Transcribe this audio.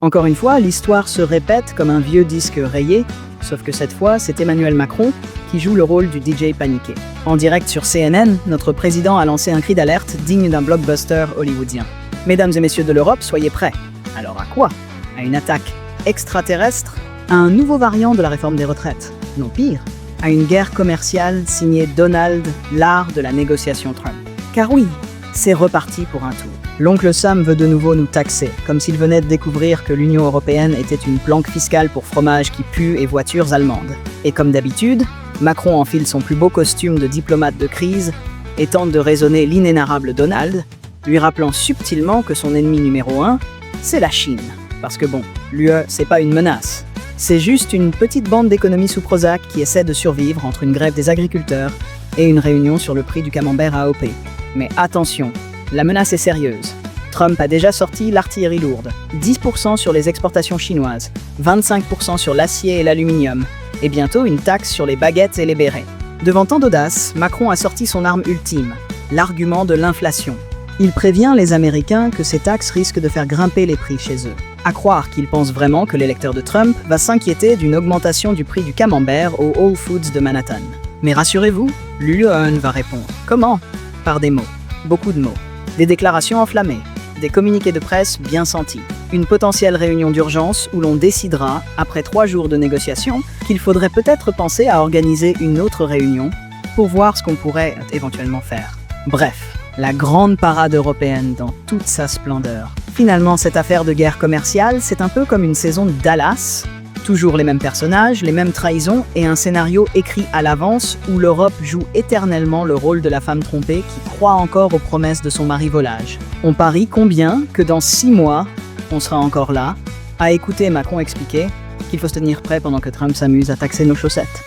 Encore une fois, l'histoire se répète comme un vieux disque rayé, sauf que cette fois, c'est Emmanuel Macron qui joue le rôle du DJ paniqué. En direct sur CNN, notre président a lancé un cri d'alerte digne d'un blockbuster hollywoodien. Mesdames et messieurs de l'Europe, soyez prêts. Alors à quoi? À une attaque extraterrestre? À un nouveau variant de la réforme des retraites? Non, pire, à une guerre commerciale signée Donald, l'art de la négociation Trump. Car oui, c'est reparti pour un tour. L'oncle Sam veut de nouveau nous taxer, comme s'il venait de découvrir que l'Union européenne était une planque fiscale pour fromage qui pue et voitures allemandes. Et comme d'habitude, Macron enfile son plus beau costume de diplomate de crise et tente de raisonner l'inénarrable Donald, lui rappelant subtilement que son ennemi numéro 1, c'est la Chine. Parce que bon, l'UE, c'est pas une menace. C'est juste une petite bande d'économies sous Prozac qui essaie de survivre entre une grève des agriculteurs et une réunion sur le prix du camembert AOP. Mais attention, la menace est sérieuse. Trump a déjà sorti l'artillerie lourde. 10% sur les exportations chinoises, 25% sur l'acier et l'aluminium, et bientôt une taxe sur les baguettes et les bérets. Devant tant d'audace, Macron a sorti son arme ultime, l'argument de l'inflation. Il prévient les Américains que ces taxes risquent de faire grimper les prix chez eux. À croire qu'il pense vraiment que l'électeur de Trump va s'inquiéter d'une augmentation du prix du camembert au Whole Foods de Manhattan. Mais rassurez-vous, l'UE va répondre. Comment? Par des mots. Beaucoup de mots. Des déclarations enflammées. Des communiqués de presse bien sentis. Une potentielle réunion d'urgence où l'on décidera, après 3 jours de négociations, qu'il faudrait peut-être penser à organiser une autre réunion pour voir ce qu'on pourrait éventuellement faire. Bref, la grande parade européenne dans toute sa splendeur. Finalement, cette affaire de guerre commerciale, c'est un peu comme une saison de Dallas. Toujours les mêmes personnages, les mêmes trahisons et un scénario écrit à l'avance où l'Europe joue éternellement le rôle de la femme trompée qui croit encore aux promesses de son mari volage. On parie combien que dans 6 mois, on sera encore là, à écouter Macron expliquer qu'il faut se tenir prêt pendant que Trump s'amuse à taxer nos chaussettes.